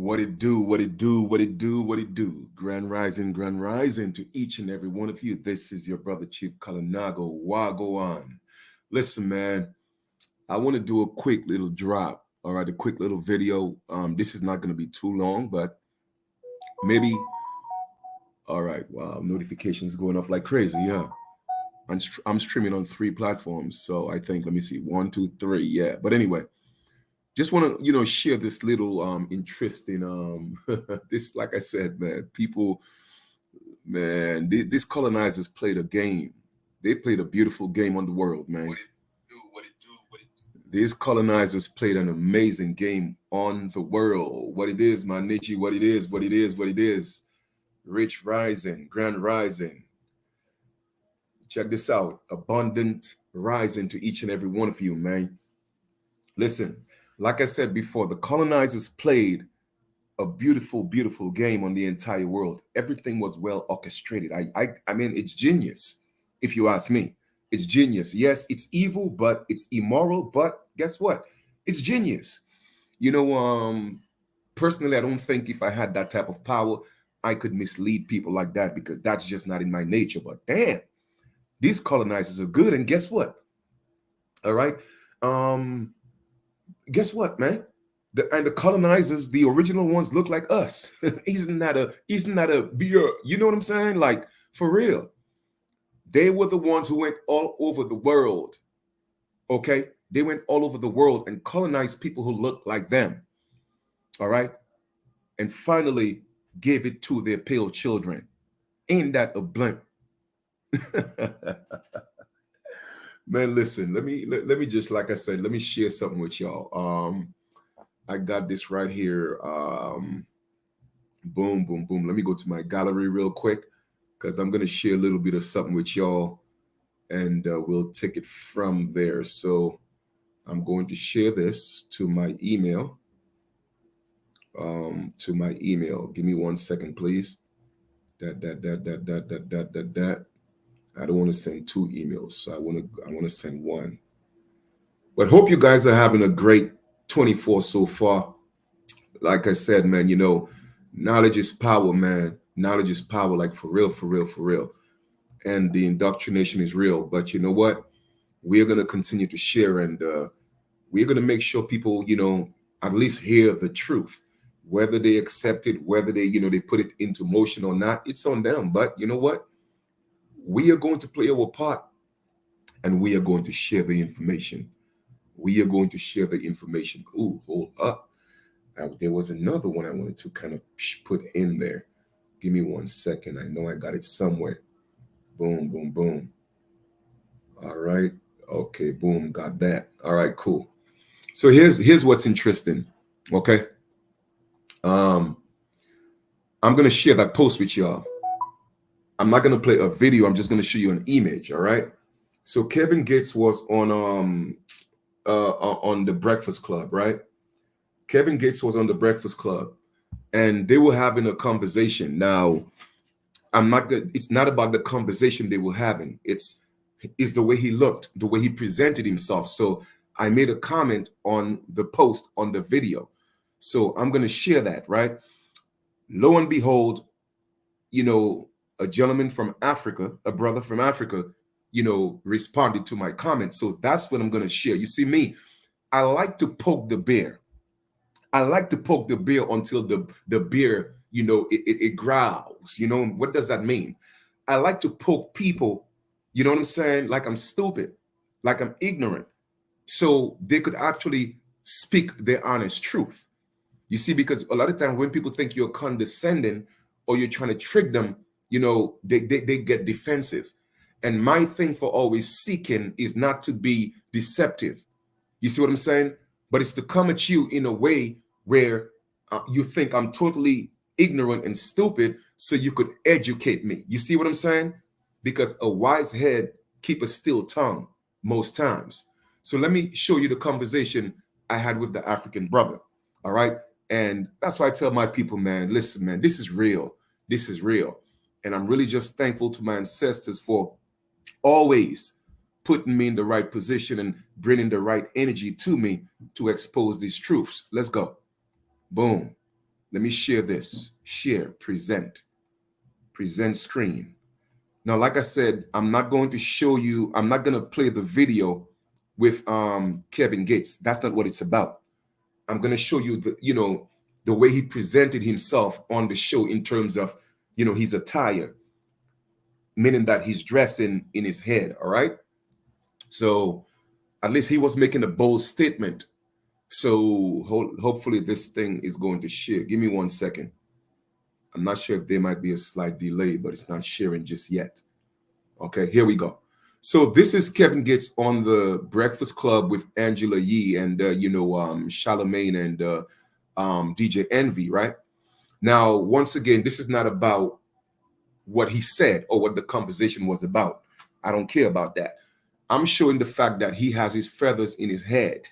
What it do, what it do, what it do, what it do. Grand rising to each and every one of you. This is your brother Chief Kalanago Wagwan. Listen, man, I want to do a quick little drop. All right, a quick little video. This is not going to be too long, but maybe. All right, wow, notifications going off like crazy. Yeah, I'm streaming on 3 platforms, so I think let me see, one, two, three. Yeah, but anyway, just want to share this little interesting this, like I said, man, people, man, these colonizers played a game. They played a beautiful game on the world, man. These colonizers played an amazing game on the world. What it is, my Nietzsche, what it is, what it is, what it is. Rich rising, grand rising. Check this out. Abundant rising to each and every one of you, man. Listen, like I said before, the colonizers played a beautiful, beautiful game on the entire world. Everything was well orchestrated. I mean, it's genius, if you ask me. It's genius. Yes, it's evil, but it's immoral. But guess what? It's genius. You know, personally, I don't think if I had that type of power, I could mislead people like that because that's just not in my nature. But damn, these colonizers are good. And guess what? All right. Um, guess what, man? The colonizers, the original ones, look like us. Isn't that a beer? You know what I'm saying? Like for real. They were the ones who went all over the world. Okay, they went all over the world and colonized people who looked like them. All right, and finally gave it to their pale children. Ain't that a blunt? Man, listen. Let me just, like I said, let me share something with y'all. I got this right here. Boom, boom, boom. Let me go to my gallery real quick because I'm gonna share a little bit of something with y'all, and we'll take it from there. So I'm going to share this to my email. To my email. Give me 1 second, please. That. I don't want to send 2 emails, so I want to send one. But hope you guys are having a great 24 so far. Like I said, man, knowledge is power, man. Knowledge is power, like for real, for real, for real. And the indoctrination is real. But you know what? We are going to continue to share, and we're going to make sure people, at least hear the truth. Whether they accept it, whether they put it into motion or not, it's on them. But you know what? We are going to play our part, and we are going to share the information. We are going to share the information. Ooh, hold up. There was another one I wanted to kind of put in there. Give me 1 second. I know I got it somewhere. Boom, boom, boom. All right. Okay, boom, got that. All right, cool. So here's what's interesting. Okay. Um, I'm gonna share that post with y'all. I'm not gonna play a video. I'm just gonna show you an image. All right. So Kevin Gates was on the Breakfast Club, right? Kevin Gates was on the Breakfast Club, and they were having a conversation. Now, I'm not good. It's not about the conversation they were having. It's the way he looked, the way he presented himself. So I made a comment on the post on the video. So I'm gonna share that, right? Lo and behold, a gentleman from Africa, a brother from Africa, responded to my comment. So that's what I'm gonna share. You see me, I like to poke the bear. I like to poke the bear until the bear, it growls. What does that mean? I like to poke people, you know what I'm saying? Like I'm stupid, like I'm ignorant. So they could actually speak their honest truth. You see, because a lot of times when people think you're condescending or you're trying to trick them, they get defensive. And my thing for always seeking is not to be deceptive. You see what I'm saying? But it's to come at you in a way where you think I'm totally ignorant and stupid so you could educate me. You see what I'm saying? Because a wise head keep a still tongue most times. So let me show you the conversation I had with the African brother. All right. And that's why I tell my people, man, listen, man, this is real. This is real. And I'm really just thankful to my ancestors for always putting me in the right position and bringing the right energy to me to expose these truths. Let's go. Boom. Let me share this. Share, present screen. Now, like I said, I'm not going to show you, I'm not going to play the video with Kevin Gates. That's not what it's about. I'm going to show you the way he presented himself on the show in terms of, his attire, meaning that he's dressing in his head. All right. So at least he was making a bold statement. So hopefully this thing is going to share. Give me 1 second. I'm not sure if there might be a slight delay, but it's not sharing just yet. Okay, here we go. So this is Kevin Gates on the Breakfast Club with Angela Yee and Charlemagne and DJ Envy, right? Now, once again, this is not about what he said or what the conversation was about. I don't care about that. I'm showing the fact that he has his feathers in his head.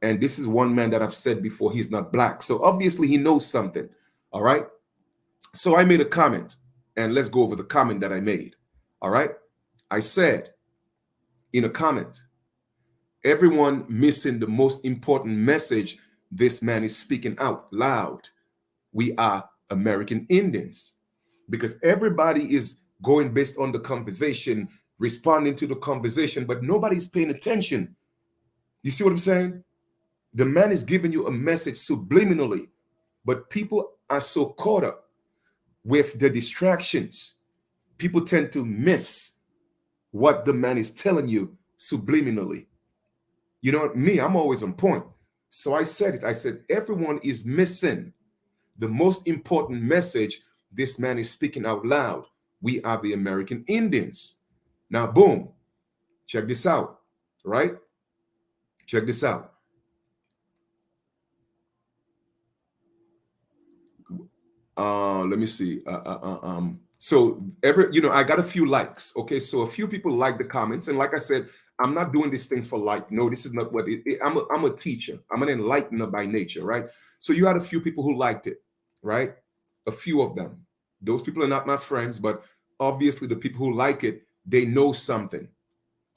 And this is one man that I've said before, he's not black. So obviously he knows something. All right. So I made a comment, and let's go over the comment that I made. All right. I said in a comment, everyone missing the most important message this man is speaking out loud. We are American Indians, because everybody is going based on the conversation, responding to the conversation, but nobody's paying attention. You see what I'm saying? The man is giving you a message subliminally, but people are so caught up with the distractions. People tend to miss what the man is telling you subliminally. You know what? Me, I'm always on point. So I said it. I said, everyone is missing the most important message this man is speaking out loud. We are the American Indians. Now, boom, check this out, right? Check this out. Let me see. So I got a few likes. Okay, so a few people like the comments, and like I said, I'm not doing this thing for like. No, this is not what I'm a teacher. I'm an enlightener by nature, right? So you had a few people who liked it, right? A few of them. Those people are not my friends, but obviously the people who like it, they know something.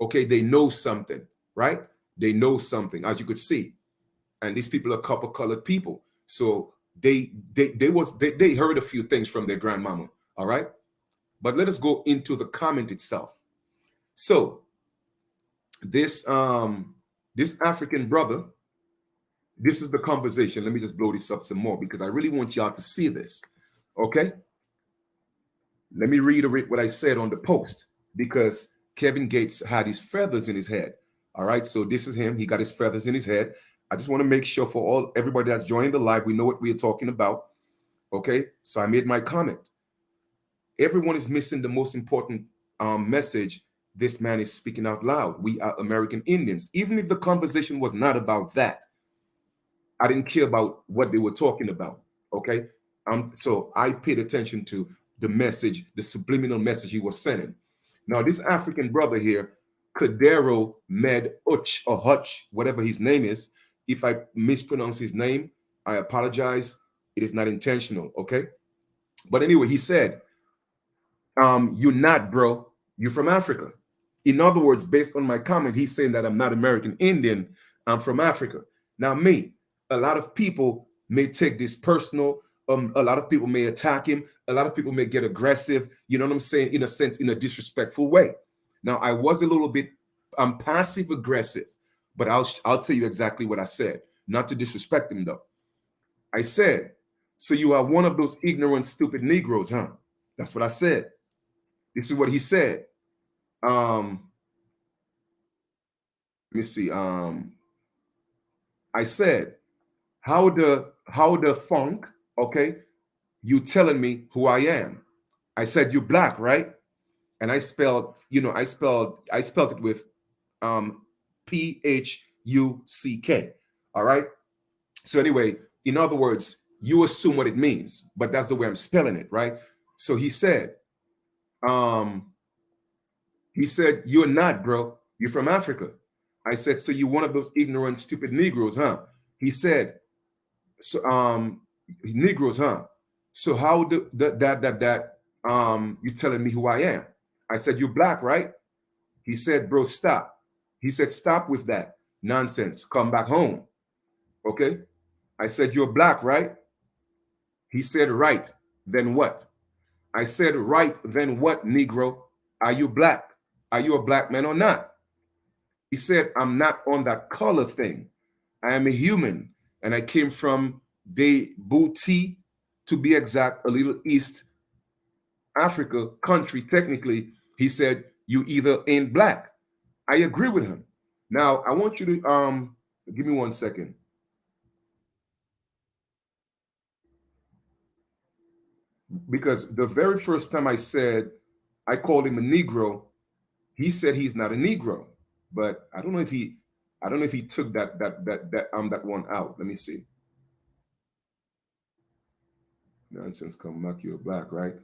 Okay, they know something, right? They know something, as you could see, and these people are copper-colored people. So they heard a few things from their grandmama. All right, but let us go into the comment itself. So this African brother, this is the conversation. Let me just blow this up some more because I really want y'all to see this. Okay, let me reiterate what I said on the post, because Kevin Gates had his feathers in his head. All right, so this is him. He got his feathers in his head. I just want to make sure for everybody that's joining the live, we know what we are talking about. Okay, so I made my comment. Everyone is missing the most important message this man is speaking out loud. We are American Indians. Even if the conversation was not about that, I didn't care about what they were talking about. Okay, so I paid attention to the message, the subliminal message he was sending. Now, this African brother here, Kadero Med Uch or Hutch, whatever his name is. If I mispronounce his name, I apologize. It is not intentional, okay? But anyway, he said, you're not, bro. You're from Africa. In other words, based on my comment, he's saying that I'm not American Indian. I'm from Africa. Now, me, a lot of people may take this personal. A lot of people may attack him. A lot of people may get aggressive. You know what I'm saying? In a sense, in a disrespectful way. Now, I was a little bit passive aggressive, but I'll tell you exactly what I said. Not to disrespect him, though. I said, so you are one of those ignorant, stupid Negroes, huh? That's what I said. This is what he said. Let me see. I said, how the funk, okay, you telling me who I am. I said, you black, right? And I spelled it with P-H-U-C-K. All right. So anyway, in other words, you assume what it means, but that's the way I'm spelling it, right? So he said, you're not, bro. You're from Africa. I said, so you're one of those ignorant, stupid Negroes, huh? He said, so Negroes, huh? So how you telling me who I am? I said, you're black, right? He said, bro, stop. He said, stop with that nonsense. Come back home. Okay. I said, you're black, right? He said, right, then what? I said, right, then what, Negro? Are you black? Are you a black man or not? He said, I'm not on that color thing. I am a human, and I came from Djibouti, to be exact, a little East Africa country, technically. He said, you either ain't black. I agree with him. Now, I want you to give me 1 second. Because the very first time I called him a Negro, he said he's not a Negro. But I don't know if he took that one out. Let me see. Nonsense, come back, you're black, right?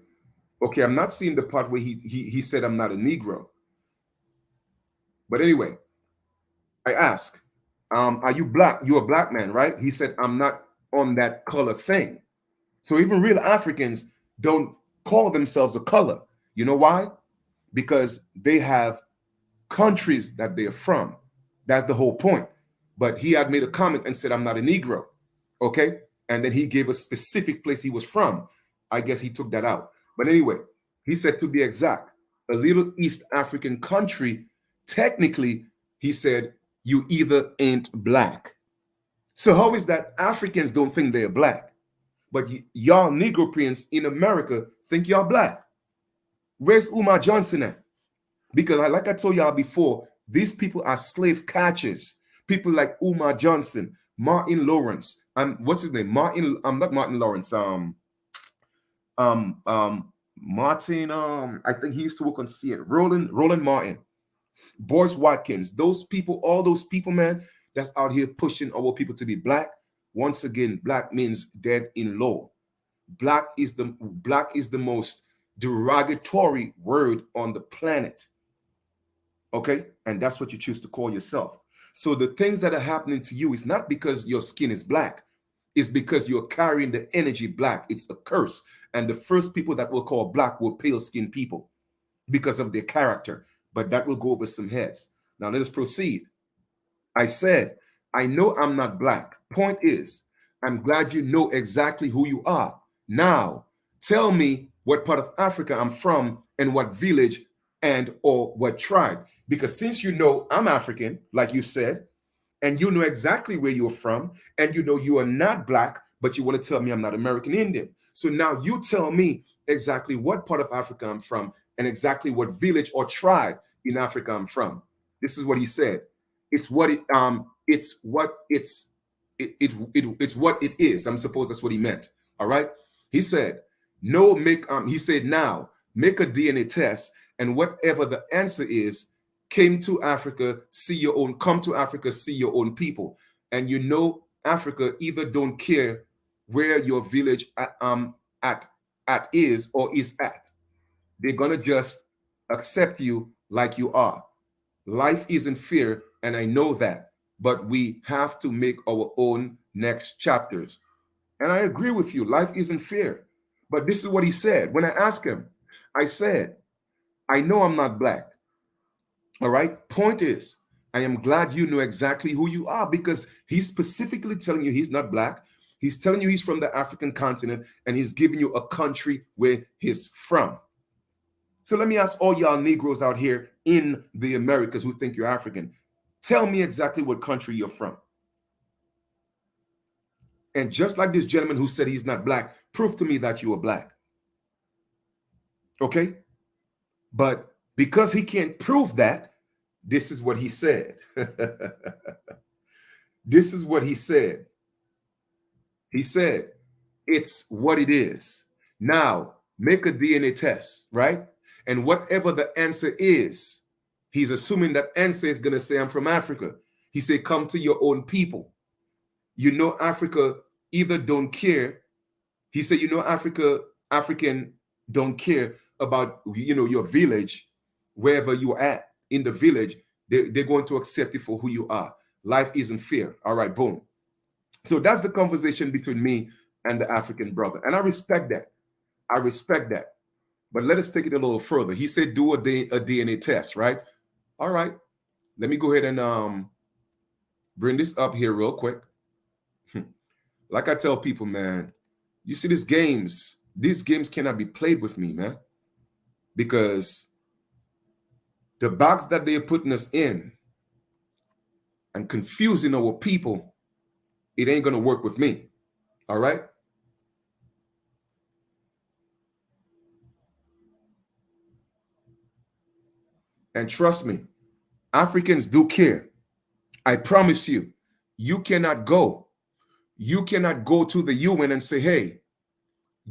Okay, I'm not seeing the part where he said I'm not a Negro. But anyway, I asked, are you black? You're a black man, right? He said, I'm not on that color thing. So even real Africans don't call themselves a color. You know why? Because they have countries that they're from. That's the whole point. But he had made a comment and said, I'm not a Negro. Okay. And then he gave a specific place he was from. I guess he took that out. But anyway, he said, to be exact, a little East African country, technically, he said, you either ain't black. So how is that Africans don't think they're black, but y'all Negropeans in America think y'all black? Where's Umar Johnson at? Because like I told y'all before, these people are slave catchers. People like Umar Johnson, Martin Lawrence, and what's his name? Martin, not Martin Lawrence, Martin, I think he used to work on CNN. Roland Martin, Boris Watkins, those people, all those people, man, that's out here pushing our people to be black. Once again, black means dead in law. Black is the most derogatory word on the planet. Okay? And that's what you choose to call yourself. So the things that are happening to you is not because your skin is black. It's because you're carrying the energy black. It's a curse. And the first people that will call black were pale skinned people because of their character. But that will go over some heads. Now let us proceed. I said, I know I'm not black. Point is, I'm glad you know exactly who you are. Now, tell me what part of Africa I'm from and what village and or what tribe. Because since you know I'm African, like you said, and you know exactly where you're from, and you know you are not black, but you want to tell me I'm not American Indian. So now you tell me exactly what part of Africa I'm from and exactly what village or tribe in Africa I'm from. This is what he said. It's what it's what it is. I'm supposed that's what he meant. All right. He said, no, he said, now make a DNA test, and whatever the answer is, come to Africa, see your own people. And you know, Africa either don't care where your village at is or is at. They're gonna just accept you like you are. Life isn't fair, and I know that, but we have to make our own next chapters. And I agree with you, life isn't fair. But this is what he said. When I asked him, I said, I know I'm not black. All right. Point is, I am glad you know exactly who you are, because he's specifically telling you he's not black. He's telling you he's from the African continent, and he's giving you a country where he's from. So let me ask all y'all Negroes out here in the Americas who think you're African, tell me exactly what country you're from. And just like this gentleman who said he's not black, prove to me that you are black. Okay? But because he can't prove that, this is what he said. This is what he said. He said, it's what it is. Now, make a DNA test, right? And whatever the answer is, he's assuming that answer is going to say, I'm from Africa. He said, come to your own people. You know, Africa either don't care. He said, you know, African don't care about, you know, your village, wherever you are at in the village, they're going to accept you for who you are. Life isn't fair. All right, boom. So that's the conversation between me and the African brother. And I respect that. I respect that. But let us take it a little further. He said, do a DNA test, right? All right. Let me go ahead and bring this up here real quick. Like I tell people, man, You see, these games cannot be played with me, man, because the box that they're putting us in and confusing our people, it ain't going to work with me. All right. And trust me, Africans do care. I promise you, you cannot go. You cannot go to the UN and say, hey,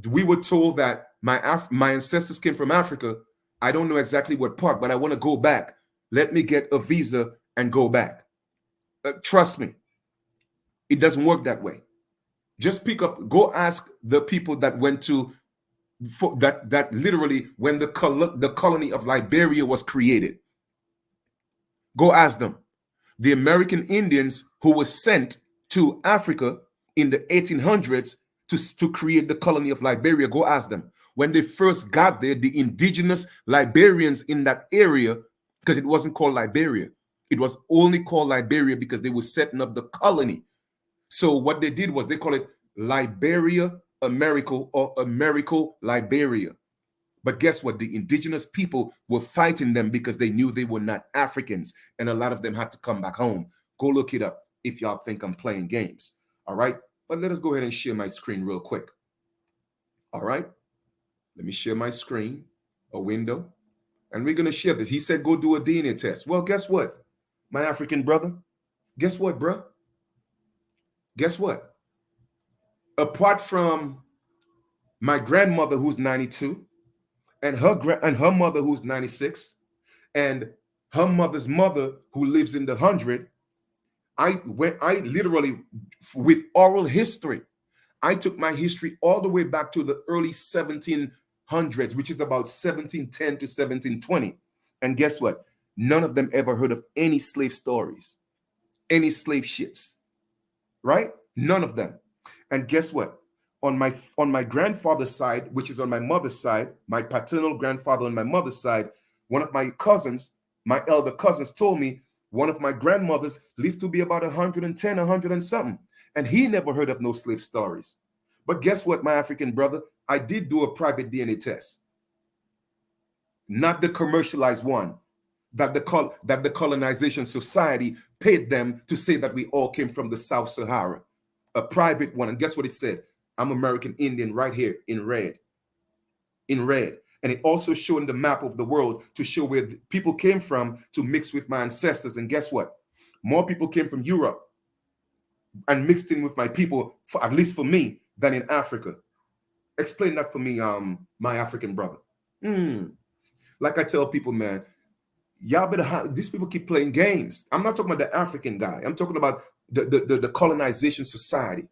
we were told that my ancestors came from Africa. I don't know exactly what part, but I want to go back. Let me get a visa and go back. Trust me, it doesn't work that way. Just go ask the people that went to that literally when the colony of Liberia was created. Go ask them. The American Indians who were sent to Africa in the 1800s to create the colony of Liberia, go ask them. When they first got there, the indigenous Liberians in that area, because it wasn't called Liberia, it was only called Liberia because they were setting up the colony. So what they did was they call it Liberia America or Americo Liberia. But guess what? The indigenous people were fighting them because they knew they were not Africans. And a lot of them had to come back home. Go look it up if y'all think I'm playing games. All right. But let us go ahead and share my screen real quick. All right. Let me share my screen, a window. And we're going to share this. He said, go do a DNA test. Well, guess what? My African brother. Guess what, bro? Guess what? Apart from my grandmother, who's 92, and her mother, who's 96, and her mother's mother, who lives in the 100, I literally, with oral history, I took my history all the way back to the early 1700s, which is about 1710 to 1720. And guess what? None of them ever heard of any slave stories, any slave ships, right? None of them. And guess what? On my grandfather's side, which is on my mother's side, my paternal grandfather on my mother's side, one of my cousins, my elder cousins, told me one of my grandmothers lived to be about 110, 100 and something. And he never heard of no slave stories. But guess what, my African brother? I did do a private DNA test. Not the commercialized one that the colonization society paid them to say that we all came from the South Sahara. A private one. And guess what it said? I'm American Indian right here in red. In red. And it also showing the map of the world to show where people came from to mix with my ancestors. And guess what? More people came from Europe and mixed in with my people, at least for me, than in Africa. Explain that for me, my African brother. Like I tell people, man, y'all better these people keep playing games. I'm not talking about the African guy. I'm talking about the colonization society.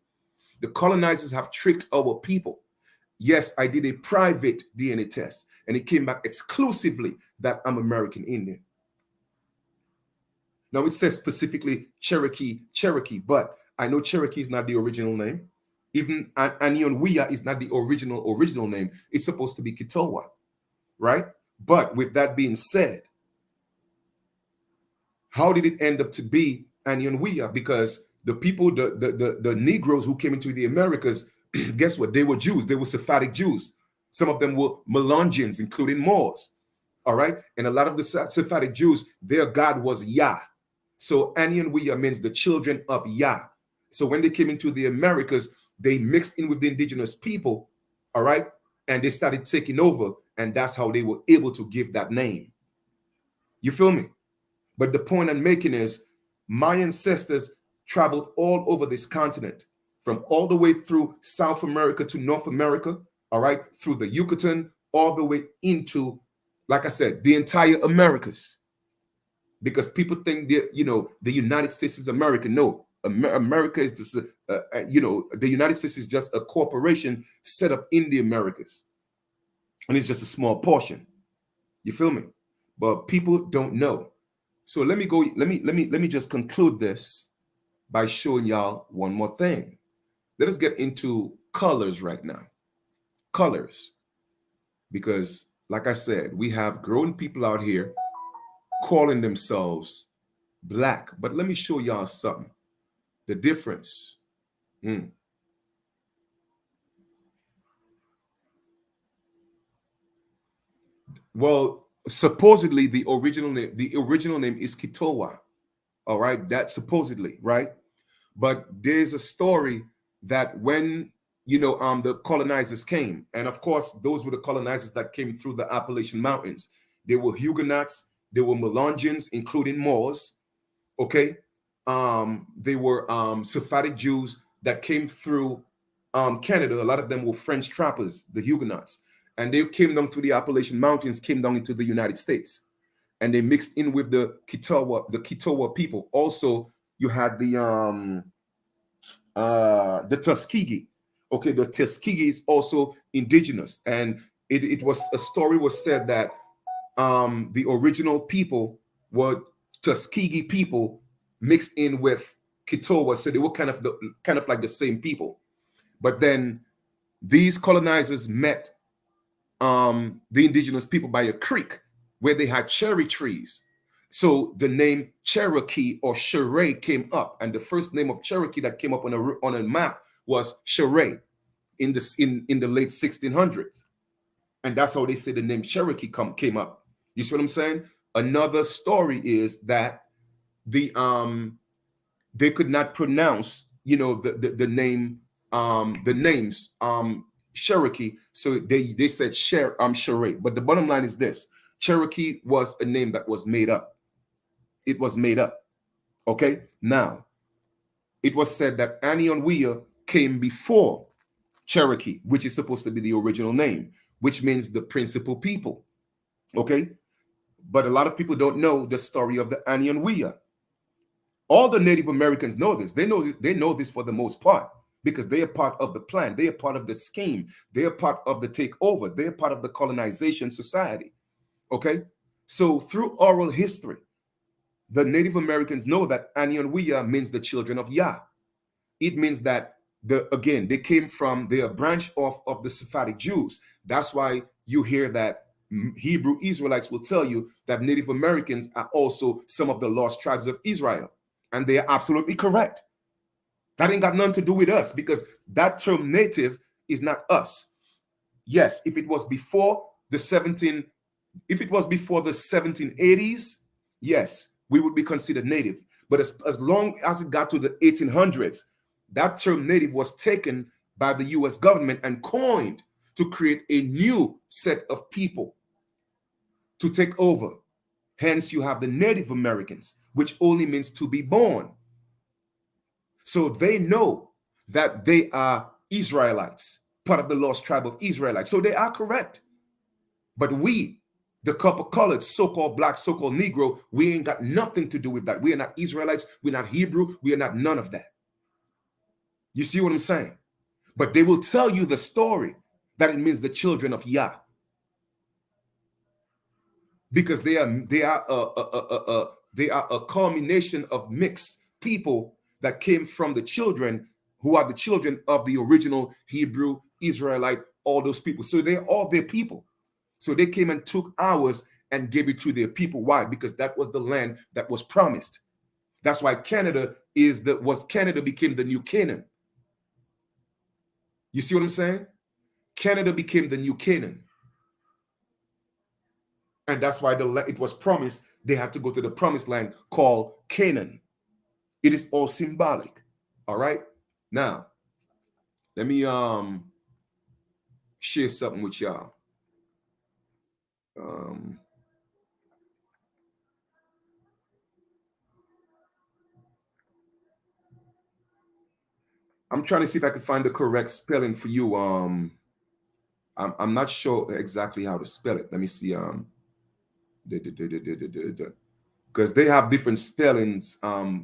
The colonizers have tricked our people. Yes, I did a private DNA test, and it came back exclusively that I'm American Indian. Now, it says specifically Cherokee, but I know Cherokee is not the original name. Even Anionwea is not the original name. It's supposed to be Kitowa, right? But with that being said, how did it end up to be Anionwea? Because the people, the Negroes who came into the Americas, guess what? They were Jews. They were Sephardic Jews. Some of them were Melungeons, including Moors. All right. And a lot of the Sephardic Jews, their God was Yah. So Anionwea means the children of Yah. So when they came into the Americas, they mixed in with the indigenous people. All right. And they started taking over. And that's how they were able to give that name. You feel me? But the point I'm making is my ancestors traveled all over this continent, from all the way through South America to North America, all right, through the Yucatan, all the way into, like I said, the entire Americas. Because people think that, the United States is America. No, America is just, the United States is just a corporation set up in the Americas. And it's just a small portion. You feel me? But people don't know. So let me just conclude this by showing y'all one more thing. Let us get into colors right now. Colors. Because like I said, we have grown people out here calling themselves black. But let me show y'all something. The difference. Well, supposedly the original name is Kitowa. All right, that supposedly, right? But there's a story that when the colonizers came, and of course those were the colonizers that came through the Appalachian Mountains. They were Huguenots, they were Melungeons, including Moors. Okay, they were Sephardic Jews that came through Canada. A lot of them were French trappers, the Huguenots, and they came down through the Appalachian Mountains, came down into the United States, and they mixed in with the Kitowa people. Also, you had the Tuskegee. Okay, the Tuskegee is also indigenous, and it was a story was said that the original people were Tuskegee people mixed in with Kitowa, so they were kind of like the same people. But then these colonizers met the indigenous people by a creek where they had cherry trees. So the name Cherokee or Cheray came up, and the first name of Cherokee that came up on a map was Cheray in the late 1600s, and that's how they say the name Cherokee came up. You see what I'm saying? Another story is that they could not pronounce the names Cherokee, so they said Cheray. But the bottom line is this: Cherokee was a name that was made up. It was made up. Okay. Now it was said that Anianwea came before Cherokee, which is supposed to be the original name, which means the principal people. Okay. But a lot of people don't know the story of the Anianwea. All the Native Americans know this. They know this. They know this for the most part because they are part of the plan. They are part of the scheme. They are part of the takeover. They are part of the colonization society. Okay. So through oral history, the Native Americans know that Anianwea means the children of Yah. It means that they came from, they are a branch of the Sephardic Jews. That's why you hear that Hebrew Israelites will tell you that Native Americans are also some of the lost tribes of Israel. And they are absolutely correct. That ain't got nothing to do with us because that term native is not us. Yes, if it was before the 1780s, yes, we would be considered native. But as long as it got to the 1800s, that term native was taken by the US government and coined to create a new set of people to take over. Hence, you have the Native Americans, which only means to be born. So they know that they are Israelites, part of the lost tribe of Israelites. So they are correct. But we, the copper-colored, so-called black, so-called Negro, we ain't got nothing to do with that. We are not Israelites. We're not Hebrew. We are not none of that. You see what I'm saying? But they will tell you the story that it means the children of Yah, because they are a culmination of mixed people that came from the children who are the children of the original Hebrew, Israelite, all those people. So they're all their people. So they came and took ours and gave it to their people. Why? Because that was the land that was promised. That's why Canada became the new Canaan. You see what I'm saying? Canada became the new Canaan. And that's why it was promised they had to go to the promised land called Canaan. It is all symbolic. All right. Now, let me share something with y'all. Um, I'm trying to see if I can find the correct spelling for you. I'm not sure exactly how to spell it. Let me see. Because they have different spellings for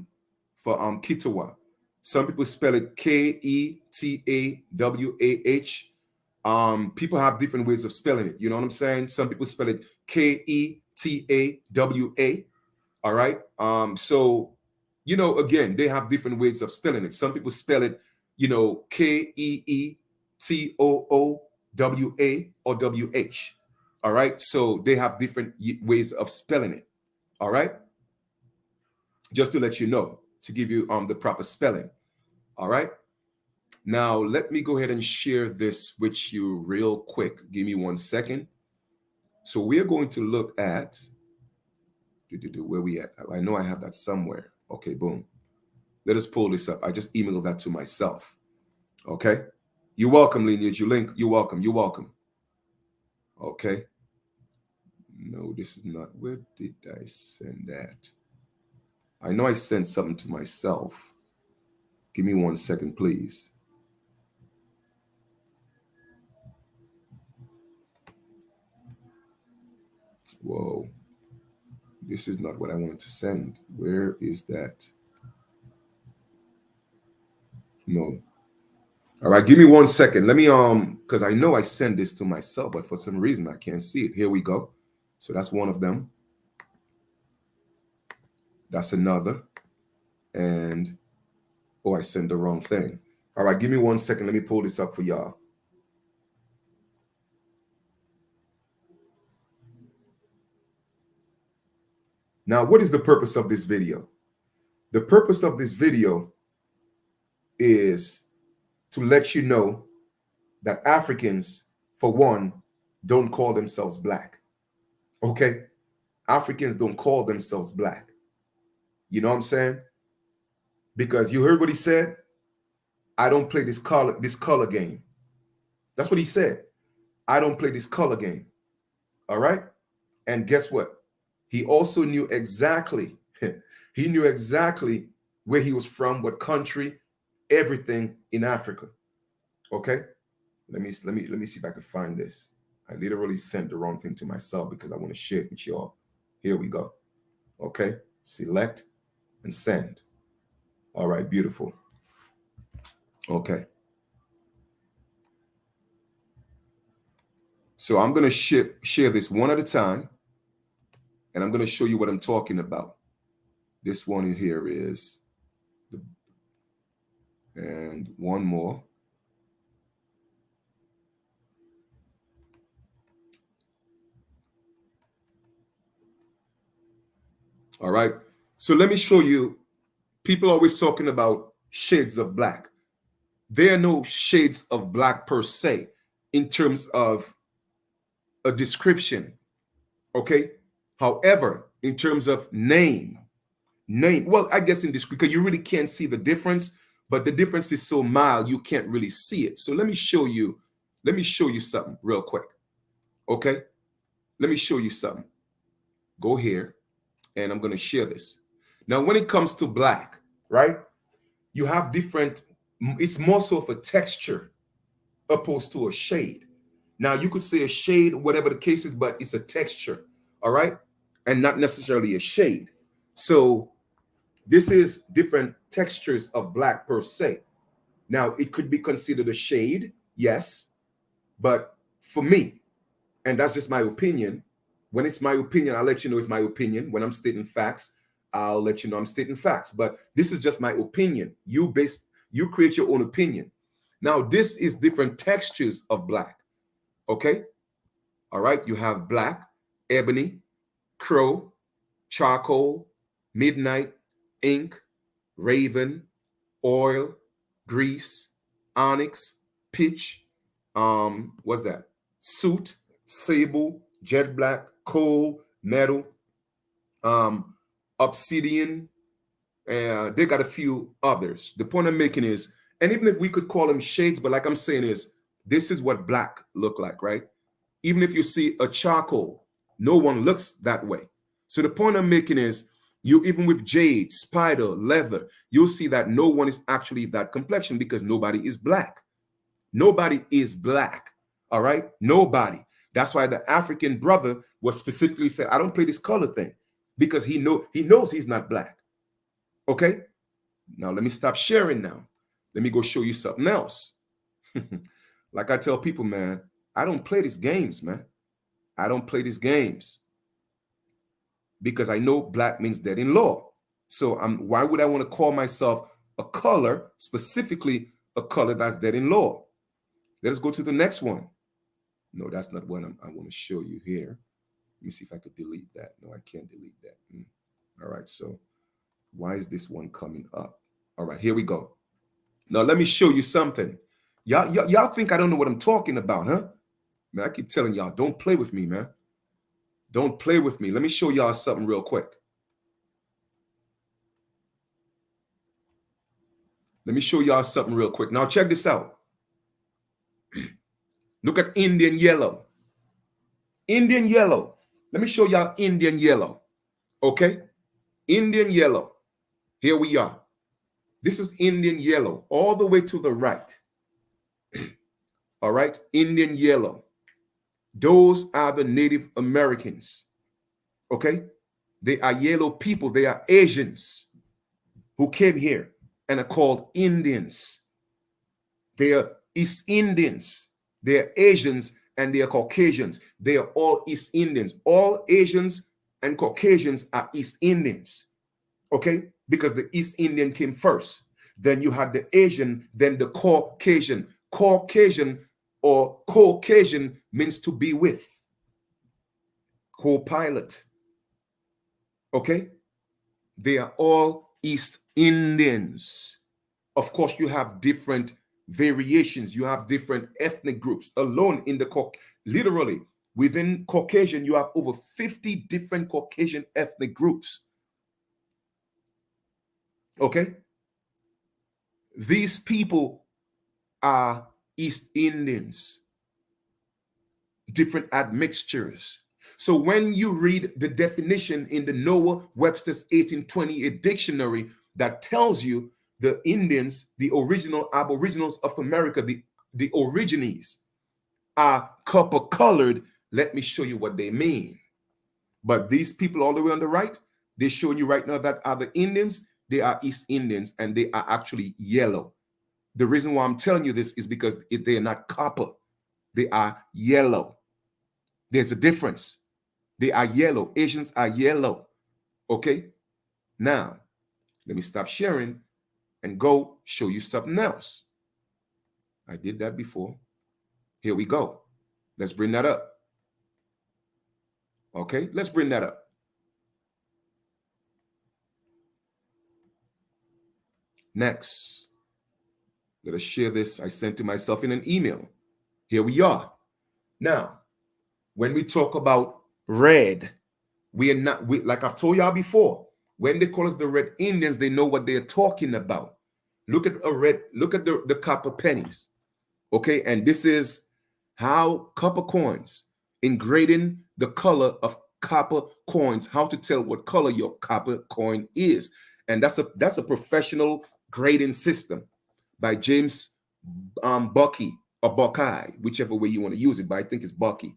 Kitawa. Some people spell it Ketawah. People have different ways of spelling it. You know what I'm saying? Some people spell it Ketawa. All right. So, again, they have different ways of spelling it. Some people spell it, Keetowa or WH. All right. So they have different ways of spelling it. All right. Just to let you know, to give you the proper spelling. All right. Now, let me go ahead and share this with you real quick. Give me 1 second. So we are going to look at where we at. I know I have that somewhere. Okay, boom. Let us pull this up. I just emailed that to myself. Okay. You're welcome, Lineage. You link. You're welcome. You're welcome. Okay. No, this is not. Where did I send that? I know I sent something to myself. Give me 1 second, please. Whoa. This is not what I wanted to send. Where is that? No. All right, give me 1 second. Let me because I know I sent this to myself, but for some reason I can't see it. Here we go. So that's one of them. That's another. And oh, I sent the wrong thing. All right, give me 1 second. Let me pull this up for y'all. Now, what is the purpose of this video? The purpose of this video is to let you know that Africans, for one, don't call themselves black. Okay? Africans don't call themselves black. You know what I'm saying? Because you heard what he said? I don't play this color game. That's what he said. I don't play this color game. All right? And guess what? He also knew exactly, he knew exactly where he was from, what country, everything in Africa. Okay? Let me see if I can find this. I literally sent the wrong thing to myself because I want to share it with y'all. Here we go. Okay? Select and send. All right, beautiful. Okay. So I'm going to share this one at a time, and I'm going to show you what I'm talking about. This one in here is, and one more. All right. So let me show you. People are always talking about shades of black. There are no shades of black per se in terms of a description. Okay. However, in terms of name, well, I guess in this, because you really can't see the difference, but the difference is so mild you can't really see it. So let me show you something real quick. Okay. Let me show you something. Go here, and I'm going to share this. Now, when it comes to black, right, you have different, it's more so of a texture opposed to a shade. Now, you could say a shade, whatever the case is, but it's a texture, all right, and not necessarily a shade. So this is different textures of black per se. Now, it could be considered a shade, yes, but for me, and that's just my opinion, when it's my opinion, I'll let you know it's my opinion. When I'm stating facts, I'll let you know I'm stating facts. But this is just my opinion. You create your own opinion. Now, this is different textures of black. Okay? All right. You have black, ebony, crow, charcoal, midnight, ink, raven, oil, grease, onyx, pitch, what's that? Soot, sable, jet black, coal, metal, obsidian. They got a few others. The point I'm making is, and even if we could call them shades, but like I'm saying is, this is what black look like, right? Even if you see a charcoal, no one looks that way. So the point I'm making is, even with jade, spider, leather, you'll see that no one is actually that complexion because nobody is black. Nobody is black. All right? Nobody. That's why the African brother was specifically said, I don't play this color thing because he knows he's not black. Okay? Now let me stop sharing now. Let me go show you something else. Like I tell people, man, I don't play these games, man. I don't play these games because I know black means dead in law. So why would I want to call myself a color, specifically a color that's dead in law? Let's go to the next one. No, that's not what I want to show you here. Let me see if I could delete that. No, I can't delete that. All right, so why is this one coming up? All right, here we go. Now, let me show you something. Y'all think I don't know what I'm talking about, huh? Man, I keep telling y'all, don't play with me, man. Don't play with me. Let me show y'all something real quick. Let me show y'all something real quick. Now check this out. Look at Indian yellow. Indian yellow. Let me show y'all Indian yellow. Okay? Indian yellow. Here we are. This is Indian yellow all the way to the right. All right? Indian yellow. Those are the Native Americans. Okay? They are yellow people. They are Asians who came here and are called Indians. They are East Indians. They are Asians and they are Caucasians. They are all East Indians. All Asians and Caucasians are East Indians. Okay? Because the East Indian came first. Then you had the Asian, then the Caucasian. Caucasian or Caucasian means to be with. Co-pilot. Okay? They are all East Indians. Of course, you have different variations. You have different ethnic groups. Alone in the literally within Caucasian, you have over 50 different Caucasian ethnic groups. Okay? These people are East Indians. Different admixtures. So when you read the definition in the Noah Webster's 1828 dictionary that tells you the Indians, the original aboriginals of America, the origines are copper colored, let me show you what they mean. But these people all the way on the right, they're showing you right now that are the Indians, they are East Indians and they are actually yellow. The reason why I'm telling you this is because they are not copper, they are yellow. There's a difference. They are yellow. Asians are yellow. Okay? Now, let me stop sharing and go show you something else. I did that before. Here we go. Let's bring that up. Okay? Let's bring that up. Next. Let us share this. I sent to myself in an email. Here we are. Now, when we talk about red, we are not, like I've told y'all before, when they call us the Red Indians, they know what they're talking about. Look at the copper pennies. Okay, and this is how copper coins, engraving the color of copper coins, how to tell what color your copper coin is. And that's a professional grading system by James Bucky or Buckeye, whichever way you want to use it, but I think it's Bucky.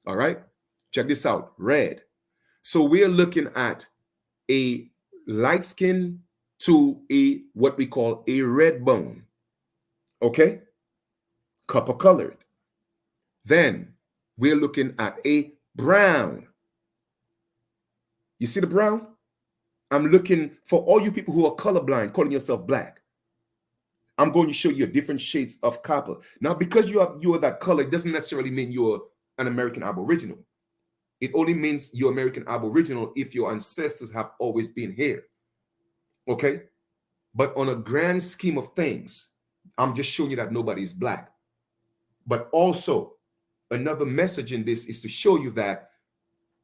All right, check this out. Red. So we're looking at a light skin to a what we call a red bone. Okay, copper colored. Then we're looking at a brown. You see the brown? I'm looking for all you people who are colorblind, calling yourself black. I'm going to show you different shades of copper. Now, because you are that color, it doesn't necessarily mean you're an American Aboriginal. It only means you're American Aboriginal if your ancestors have always been here. Okay? But on a grand scheme of things, I'm just showing you that nobody is black. But also, another message in this is to show you that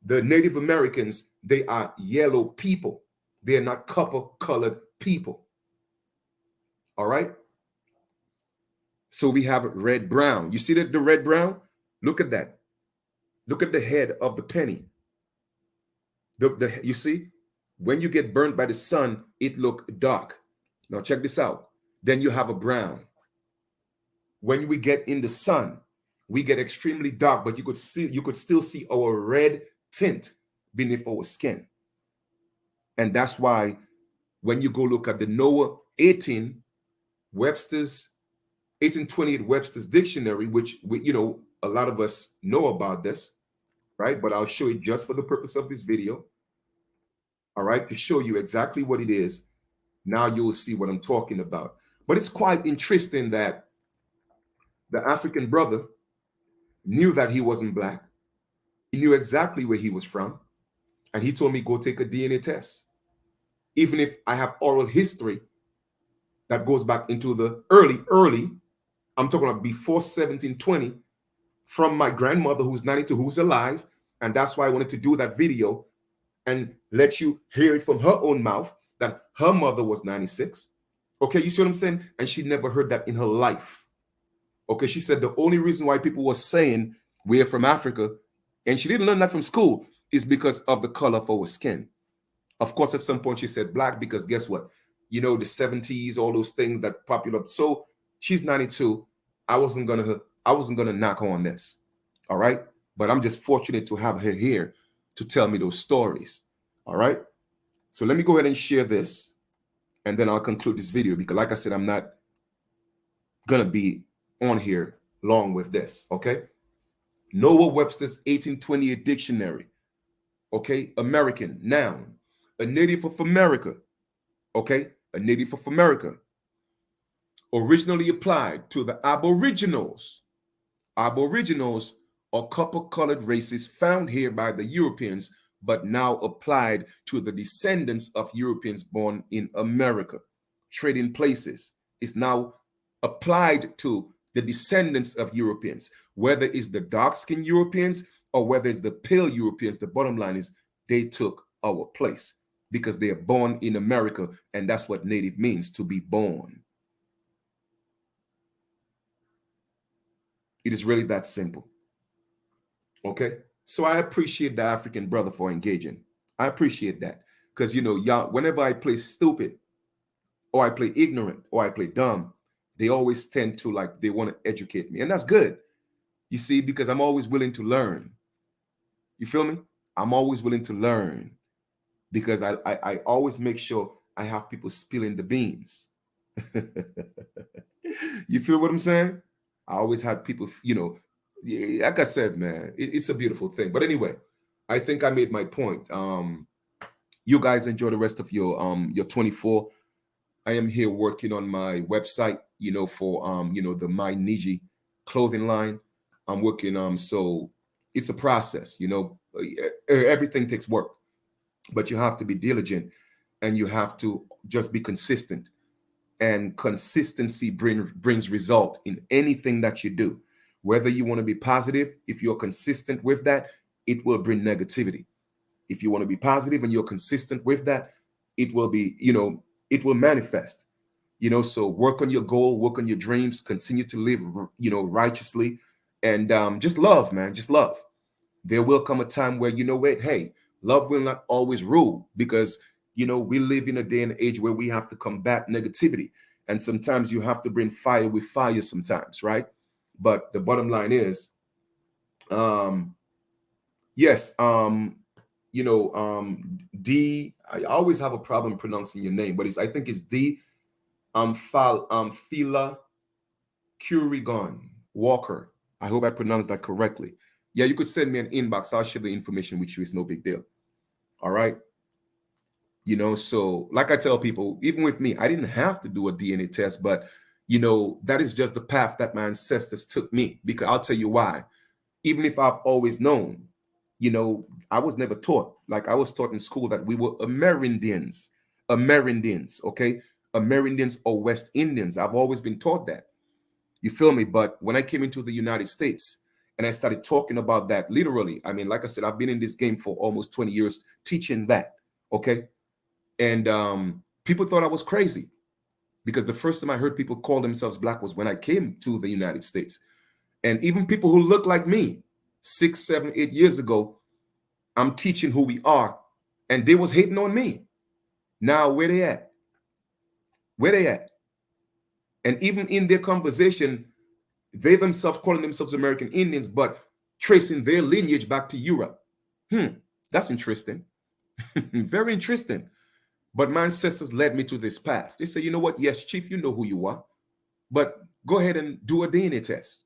the Native Americans, they are yellow people. They are not copper-colored people. All right? So we have red-brown. You see the red-brown? Look at that. Look at the head of the penny. You see? When you get burned by the sun, it looks dark. Now check this out. Then you have a brown. When we get in the sun, we get extremely dark, but you could still see our red tint beneath our skin. And that's why when you go look at the Noah 1828 Webster's dictionary, which a lot of us know about this, right? But I'll show you just for the purpose of this video. All right, to show you exactly what it is. Now you'll see what I'm talking about. But it's quite interesting that the African brother knew that he wasn't black. He knew exactly where he was from. And he told me, go take a DNA test. Even if I have oral history that goes back into the early, I'm talking about before 1720, from my grandmother who's 92, who's alive, And that's why I wanted to do that video and let you hear it from her own mouth that her mother was 96. Okay, you see what I'm saying? And she never heard that in her life. Okay, she said the only reason why people were saying we're from Africa, and she didn't learn that from school, is because of the color of our skin. Of course, at some point she said black because guess what? You know, the 70s, all those things that popular. So she's 92. I wasn't gonna knock on this. All right. But I'm just fortunate to have her here to tell me those stories. All right. So let me go ahead and share this and then I'll conclude this video because, like I said, I'm not gonna be on here long with this. Okay. Noah Webster's 1828 dictionary. Okay. American, noun, a native of America. Okay. A native of America. Originally applied to the Aboriginals. Aboriginals are copper-colored races found here by the Europeans, but now applied to the descendants of Europeans born in America. Trading places is now applied to the descendants of Europeans, whether it's the dark-skinned Europeans or whether it's the pale Europeans. The bottom line is they took our place because they are born in America, and that's what native means, to be born. It is really that simple. Okay. So I appreciate the African brother for engaging. I appreciate that. Because, you know, y'all, whenever I play stupid or I play ignorant or I play dumb, they always tend to like, they want to educate me. And that's good. You see, because I'm always willing to learn. You feel me? I'm always willing to learn because I always make sure I have people spilling the beans. You feel what I'm saying? I always had people, you know, like I said, man, it's a beautiful thing. But anyway, I think I made my point. You guys enjoy the rest of your 24. I am here working on my website, you know, for you know, the My Niji clothing line. I'm working so it's a process, you know. Everything takes work, but you have to be diligent and you have to just be consistent. And consistency brings result in anything that you do. Whether you want to be positive, if you're consistent with that, it will bring negativity. If you want to be positive and you're consistent with that, it will be, you know, it will manifest. You know, so work on your goal, work on your dreams, continue to live, you know, righteously, and just love, man, just love. There will come a time where, you know what, hey, love will not always rule because, you know, we live in a day and age where we have to combat negativity. And sometimes you have to bring fire with fire sometimes, right? But the bottom line is, yes, you know, D, I always have a problem pronouncing your name, but I think it's D, Fila Curigon Walker. I hope I pronounced that correctly. Yeah, you could send me an inbox. I'll share the information with you. It's no big deal. All right. You know, so like I tell people, even with me, I didn't have to do a DNA test, but, you know, that is just the path that my ancestors took me, because I'll tell you why. Even if I've always known, you know, I was never taught, like I was taught in school that we were Amerindians, okay? Amerindians or West Indians. I've always been taught that. You feel me? But when I came into the United States and I started talking about that literally, I mean, like I said, I've been in this game for almost 20 years teaching that, okay? And people thought I was crazy because the first time I heard people call themselves black was when I came to the United States. And even people who look like me 6, 7, 8 years ago, I'm teaching who we are, and they was hating on me. Now, where they at? Where they at? And even in their conversation, they themselves calling themselves American Indians, but tracing their lineage back to Europe. That's interesting. Very interesting. But my ancestors led me to this path. They say, you know what? Yes, Chief, you know who you are, but go ahead and do a DNA test.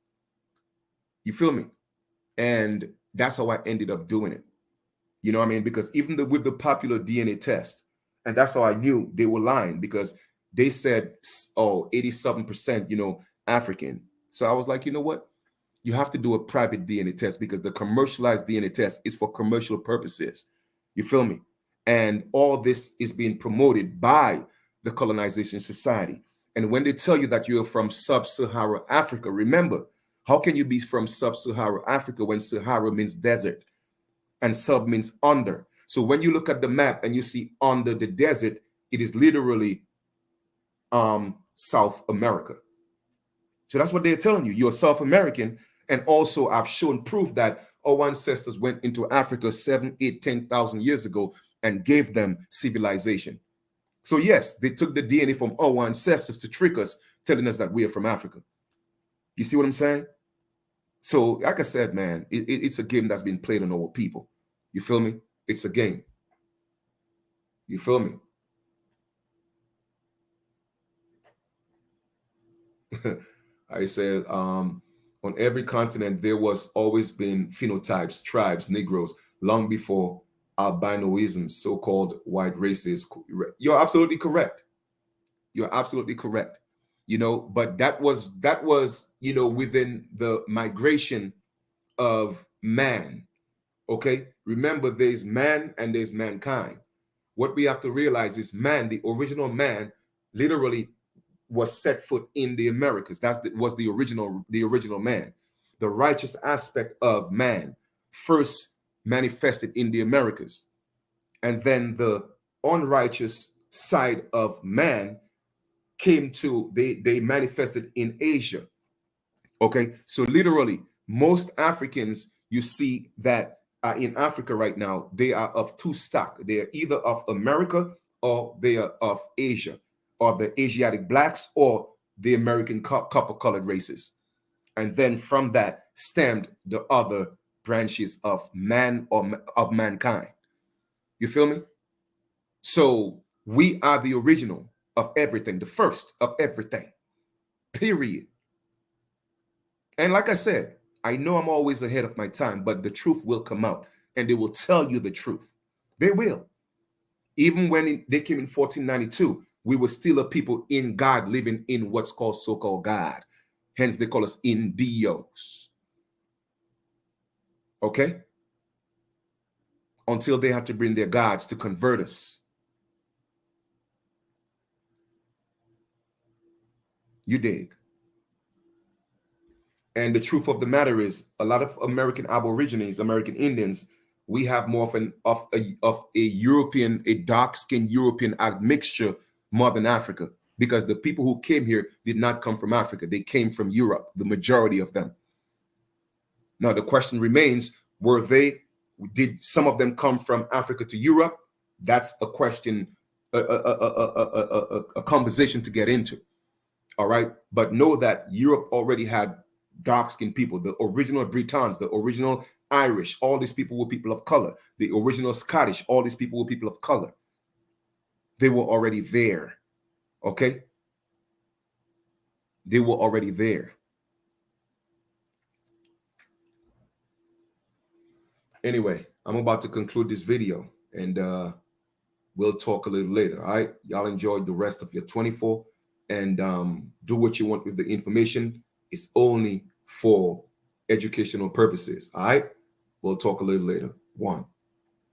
You feel me? And that's how I ended up doing it. You know what I mean? Because even with the popular DNA test, and that's how I knew they were lying, because they said, oh, 87%, you know, African. So I was like, you know what? You have to do a private DNA test because the commercialized DNA test is for commercial purposes. You feel me? And all this is being promoted by the colonization society. And when they tell you that you're from sub-Saharan Africa, remember, how can you be from sub-Saharan Africa when Sahara means desert? and sub means under. So when you look at the map and you see under the desert, it is literally South America. So that's what they're telling you. You're South American. And also I've shown proof that our ancestors went into Africa 7, 8, 10,000 years ago and gave them civilization. So yes, they took the DNA from our ancestors to trick us, telling us that we are from Africa. You see what I'm saying? So like I said, man, it's a game that's been played on our people. You feel me? It's a game. You feel me? I said, on every continent, there was always been phenotypes, tribes, Negroes, long before albinoism, so-called white races. You're absolutely correct. You're absolutely correct. You know, but that was, you know, within the migration of man. Okay. Remember, there's man and there's mankind. What we have to realize is man, the original man, literally was set foot in the Americas. Was the original man. The righteous aspect of man first manifested in the Americas, and then the unrighteous side of man came to they manifested in Asia. Okay, so literally most Africans you see that are in Africa right now, they are of two stock. They are either of America or they are of Asia, or the Asiatic blacks or the American copper colored races. And then from that stemmed the other branches of man or of mankind. You feel me? So we are the original of everything, the first of everything, period. And like I said, I know I'm always ahead of my time, but the truth will come out and they will tell you the truth. They will. Even when they came in 1492, we were still a people in God living in what's called so-called God. Hence, they call us Indios. Okay? Until they had to bring their gods to convert us. You dig? And the truth of the matter is, a lot of American Aborigines, American Indians, we have more of a European, a dark-skinned European admixture more than Africa, because the people who came here did not come from Africa. They came from Europe, the majority of them. Now, the question remains, did some of them come from Africa to Europe? That's a question, a conversation to get into. All right. But know that Europe already had dark-skinned people, the original Britons, the original Irish, all these people were people of color. The original Scottish, all these people were people of color. They were already there. Okay? They were already there. Anyway, I'm about to conclude this video, and we'll talk a little later. All right? Y'all enjoy the rest of your 24, and do what you want with the information. It's only for educational purposes. All right? We'll talk a little later. One.